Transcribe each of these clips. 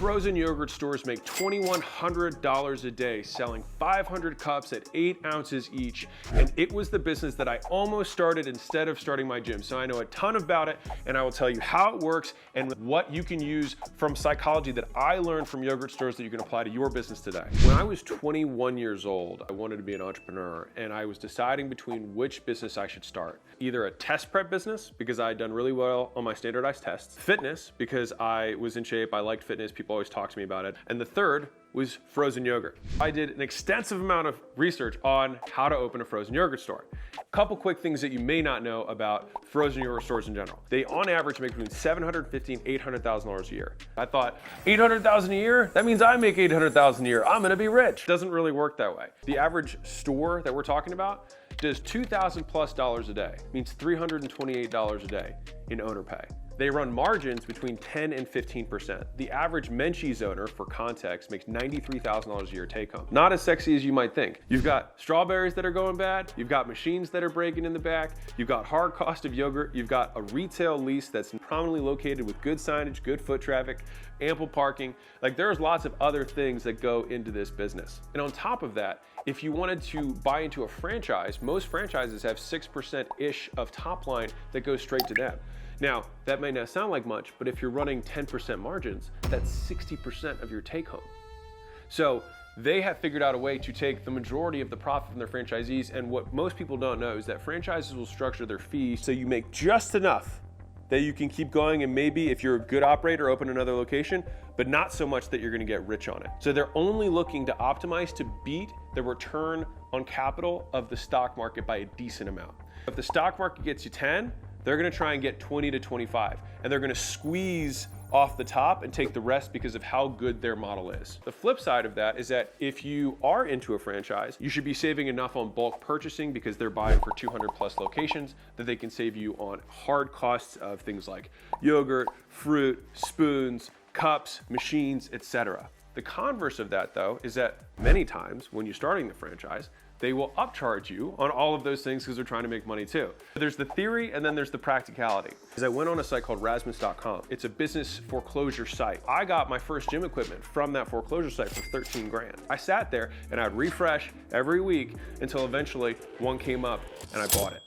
frozen yogurt stores make $2,100 a day selling 500 cups at 8 ounces each, and it was the business that I almost started instead of starting my gym. So I know a ton about it, and I will tell you how it works and what you can use from psychology that I learned from yogurt stores that you can apply to your business today. When I was 21 years old, I wanted to be an entrepreneur, and I was deciding between which business I should start. Either a test prep business, because I had done really well on my standardized tests, fitness, because I was in shape, I liked fitness, people always talk to me about it, and the third was frozen yogurt. I did an extensive amount of research on how to open a frozen yogurt store. A couple quick things that you may not know about frozen yogurt stores in general. They on average make between $750,000 and $800,000 a year. I thought, $800,000 a year? That means I make $800,000 a year. I'm gonna be rich. Doesn't really work that way. The average store that we're talking about does $2,000+ a day. It means $328 a day in owner pay. They run margins between 10 and 15%. The average Menchie's owner, for context, makes $93,000 a year take home. Not as sexy as you might think. You've got strawberries that are going bad, you've got machines that are breaking in the back, you've got hard cost of yogurt, you've got a retail lease that's prominently located with good signage, good foot traffic, ample parking. Like, there's lots of other things that go into this business. And on top of that, if you wanted to buy into a franchise, most franchises have 6%-ish of top line that goes straight to them. Now, that may not sound like much, but if you're running 10% margins, that's 60% of your take home. So they have figured out a way to take the majority of the profit from their franchisees, and what most people don't know is that franchises will structure their fees so you make just enough that you can keep going, and maybe if you're a good operator, open another location, but not so much that you're gonna get rich on it. So they're only looking to optimize to beat the return on capital of the stock market by a decent amount. If the stock market gets you 10, they're gonna try and get 20 to 25, and they're gonna squeeze off the top and take the rest because of how good their model is. The flip side of that is that if you are into a franchise, you should be saving enough on bulk purchasing because they're buying for 200+ locations that they can save you on hard costs of things like yogurt, fruit, spoons, cups, machines, etc. The converse of that, though, is that many times when you're starting the franchise, they will upcharge you on all of those things because they're trying to make money too. There's the theory and then there's the practicality. Because I went on a site called Rasmus.com. It's a business foreclosure site. I got my first gym equipment from that foreclosure site for 13 grand. I sat there and I'd refresh every week until eventually one came up and I bought it.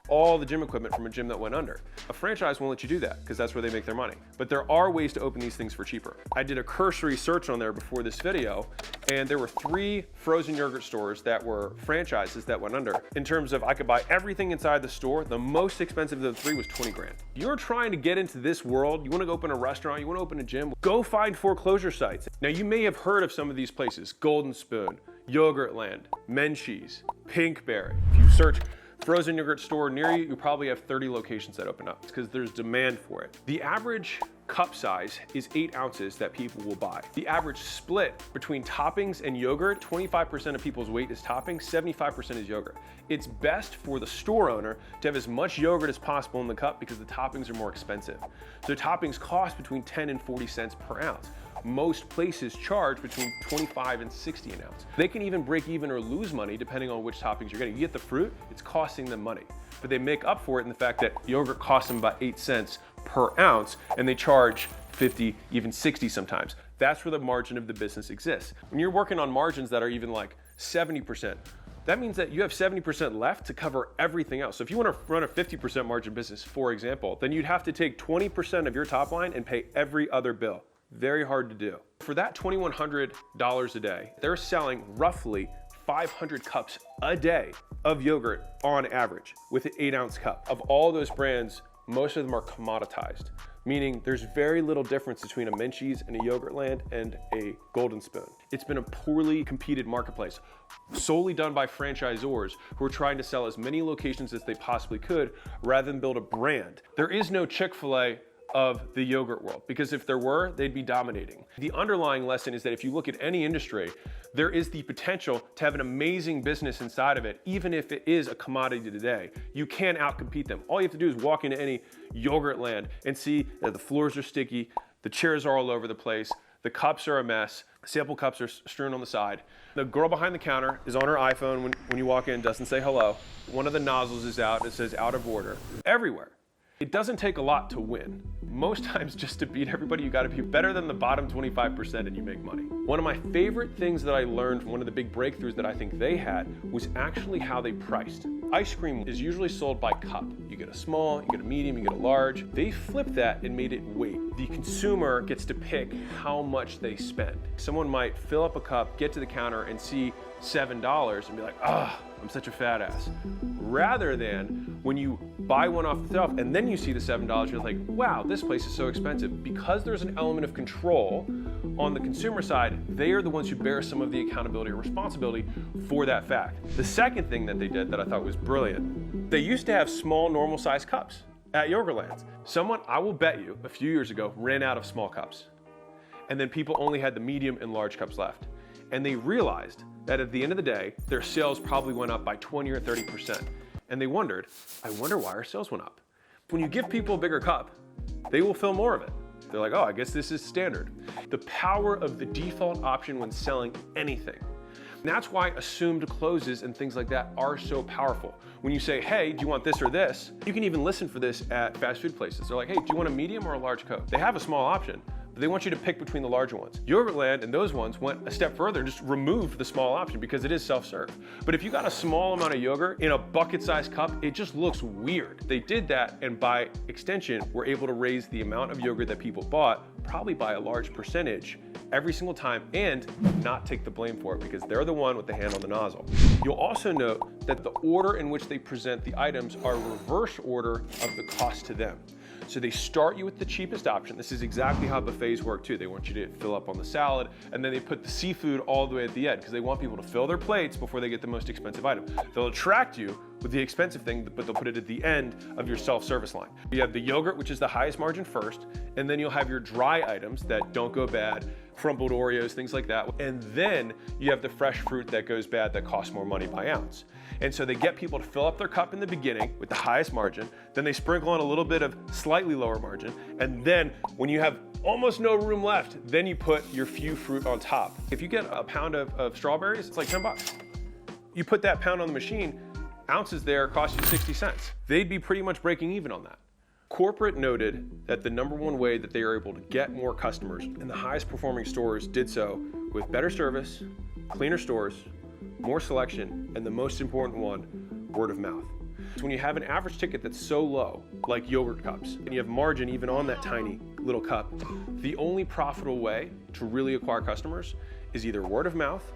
All the gym equipment from a gym that went under. A franchise won't let you do that because that's where they make their money. But there are ways to open these things for cheaper. I did a cursory search on there before this video, and there were 3 frozen yogurt stores that were franchises that went under. In terms of I could buy everything inside the store, the most expensive of the 3 was 20 grand. You're trying to get into this world, you wanna open a restaurant, you wanna open a gym, go find foreclosure sites. Now you may have heard of some of these places, Golden Spoon, Yogurtland, Menchie's, Pinkberry. If you search frozen yogurt store near you, you probably have 30 locations that open up. It's because there's demand for it. The average cup size is 8 ounces that people will buy. The average split between toppings and yogurt, 25% of people's weight is toppings, 75% is yogurt. It's best for the store owner to have as much yogurt as possible in the cup because the toppings are more expensive. So toppings cost between 10 and 40 cents per ounce. Most places charge between 25 and 60 an ounce. They can even break even or lose money depending on which toppings you're getting. You get the fruit, it's costing them money. But they make up for it in the fact that yogurt costs them about 8 cents per ounce and they charge 50, even 60 sometimes. That's where the margin of the business exists. When you're working on margins that are even like 70%, that means that you have 70% left to cover everything else. So if you want to run a 50% margin business, for example, then you'd have to take 20% of your top line and pay every other bill. Very hard to do. For that $2,100 a day, they're selling roughly 500 cups a day of yogurt on average with an 8-ounce cup. Of all those brands, most of them are commoditized, meaning there's very little difference between a Menchie's and a Yogurtland and a Golden Spoon. It's been a poorly competed marketplace, solely done by franchisors who are trying to sell as many locations as they possibly could rather than build a brand. There is no Chick-fil-A of the yogurt world, because if there were, they'd be dominating. The underlying lesson is that if you look at any industry, there is the potential to have an amazing business inside of it, even if it is a commodity today. You can outcompete them. All you have to do is walk into any Yogurtland and see that the floors are sticky, the chairs are all over the place, the cups are a mess, sample cups are strewn on the side. The girl behind the counter is on her iPhone when you walk in, doesn't say hello. One of the nozzles is out, it says out of order. Everywhere. It doesn't take a lot to win. Most times, just to beat everybody, you gotta be better than the bottom 25% and you make money. One of my favorite things that I learned from one of the big breakthroughs that I think they had was actually how they priced. Ice cream is usually sold by cup. You get a small, you get a medium, you get a large. They flipped that and made it weight. The consumer gets to pick how much they spend. Someone might fill up a cup, get to the counter and see $7 and be like, ah, I'm such a fat ass. Rather than when you buy one off the shelf and then you see the $7, you're like, wow, this place is so expensive. Because there's an element of control on the consumer side, they are the ones who bear some of the accountability or responsibility for that fact. The second thing that they did that I thought was brilliant, they used to have small, normal sized cups at Yogurtland. Someone, I will bet you, a few years ago, ran out of small cups. And then people only had the medium and large cups left. And they realized that at the end of the day, their sales probably went up by 20 or 30%. And they wondered, I wonder why our sales went up. When you give people a bigger cup, they will fill more of it. They're like, oh, I guess this is standard. The power of the default option when selling anything. And that's why assumed closes and things like that are so powerful. When you say, hey, do you want this or this? You can even listen for this at fast food places. They're like, hey, do you want a medium or a large Coke? They have a small option, but they want you to pick between the larger ones. Yogurtland and those ones went a step further and just removed the small option because it is self-serve. But if you got a small amount of yogurt in a bucket-sized cup, it just looks weird. They did that, and by extension, were able to raise the amount of yogurt that people bought probably by a large percentage every single time and not take the blame for it because they're the one with the hand on the nozzle. You'll also note that the order in which they present the items are reverse order of the cost to them. So they start you with the cheapest option. This is exactly how buffets work too. They want you to fill up on the salad, and then they put the seafood all the way at the end because they want people to fill their plates before they get the most expensive item. They'll attract you with the expensive thing, but they'll put it at the end of your self-service line. You have the yogurt, which is the highest margin first, and then you'll have your dry items that don't go bad, crumbled Oreos, things like that. And then you have the fresh fruit that goes bad that costs more money by ounce. And so they get people to fill up their cup in the beginning with the highest margin, then they sprinkle on a little bit of slightly lower margin, and then when you have almost no room left, then you put your few fruit on top. If you get a pound of strawberries, it's like $10. You put that pound on the machine, ounces there cost you 60 cents. They'd be pretty much breaking even on that. Corporate noted that the number one way that they are able to get more customers, and the highest performing stores did so with better service, cleaner stores, more selection, and the most important one, word of mouth. So when you have an average ticket that's so low, like yogurt cups, and you have margin even on that tiny little cup, the only profitable way to really acquire customers is either word of mouth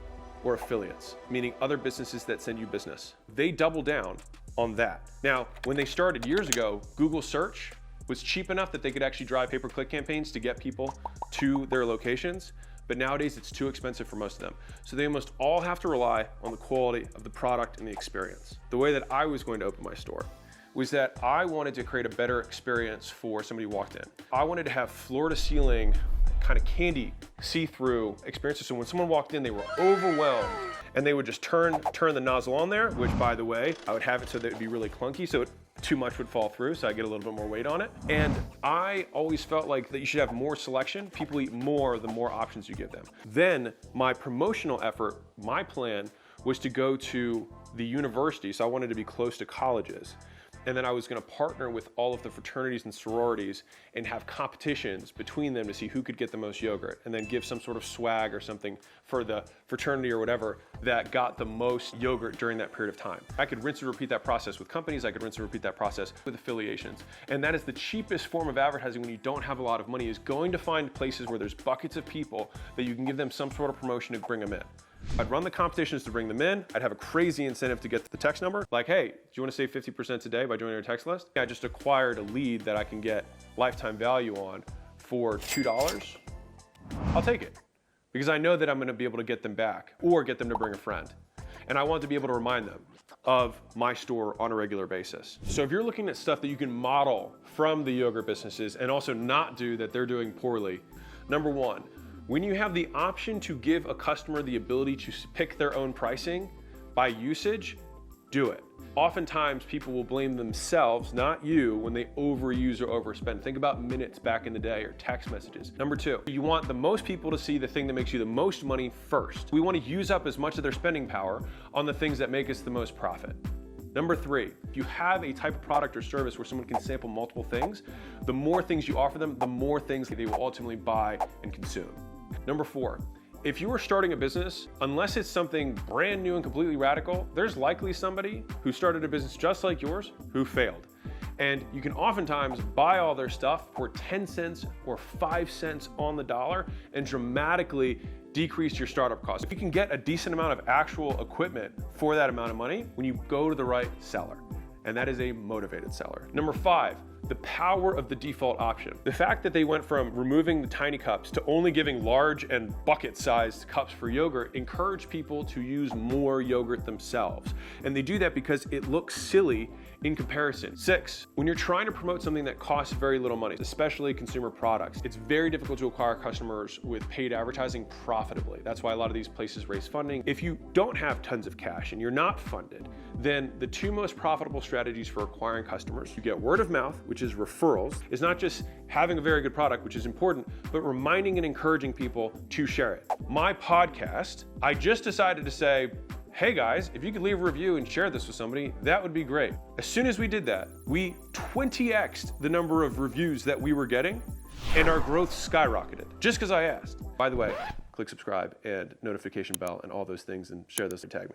or affiliates, meaning other businesses that send you business. They double down on that. Now, when they started years ago, Google search was cheap enough that they could actually drive pay-per-click campaigns to get people to their locations. But nowadays it's too expensive for most of them. So they almost all have to rely on the quality of the product and the experience. The way that I was going to open my store was that I wanted to create a better experience for somebody who walked in. I wanted to have floor to ceiling kind of candy see-through experiences. So when someone walked in, they were overwhelmed and they would just turn the nozzle on there, which by the way, I would have it so that it would be really clunky. So too much would fall through, so I get a little bit more weight on it. And I always felt like that you should have more selection. People eat more the more options you give them. Then my promotional effort, my plan was to go to the university. So I wanted to be close to colleges. And then I was gonna partner with all of the fraternities and sororities and have competitions between them to see who could get the most yogurt, and then give some sort of swag or something for the fraternity or whatever that got the most yogurt during that period of time. I could rinse and repeat that process with companies, I could rinse and repeat that process with affiliations. And that is the cheapest form of advertising when you don't have a lot of money, is going to find places where there's buckets of people that you can give them some sort of promotion to bring them in. I'd run the competitions to bring them in. I'd have a crazy incentive to get the text number. Like, hey, do you want to save 50% today by joining our text list? I just acquired a lead that I can get lifetime value on for $2. I'll take it because I know that I'm going to be able to get them back or get them to bring a friend. And I want to be able to remind them of my store on a regular basis. So if you're looking at stuff that you can model from the yogurt businesses and also not do that they're doing poorly, number one, when you have the option to give a customer the ability to pick their own pricing by usage, do it. Oftentimes people will blame themselves, not you, when they overuse or overspend. Think about minutes back in the day or text messages. Number two, you want the most people to see the thing that makes you the most money first. We want to use up as much of their spending power on the things that make us the most profit. Number 3, if you have a type of product or service where someone can sample multiple things, the more things you offer them, the more things they will ultimately buy and consume. Number 4, if you are starting a business, unless it's something brand new and completely radical, there's likely somebody who started a business just like yours who failed. And you can oftentimes buy all their stuff for 10 cents or 5 cents on the dollar and dramatically decrease your startup costs. You can get a decent amount of actual equipment for that amount of money when you go to the right seller. And that is a motivated seller. Number 5, the power of the default option. The fact that they went from removing the tiny cups to only giving large and bucket-sized cups for yogurt encouraged people to use more yogurt themselves. And they do that because it looks silly in comparison. 6, when you're trying to promote something that costs very little money, especially consumer products, it's very difficult to acquire customers with paid advertising profitably. That's why a lot of these places raise funding. If you don't have tons of cash and you're not funded, then the 2 most profitable strategies for acquiring customers, you get word of mouth, which is referrals. It's not just having a very good product, which is important, but reminding and encouraging people to share it. My podcast, I just decided to say, hey guys, if you could leave a review and share this with somebody, that would be great. As soon as we did that, we 20x'd the number of reviews that we were getting, and our growth skyrocketed, just because I asked. By the way, click subscribe and notification bell and all those things, and share this and tag me.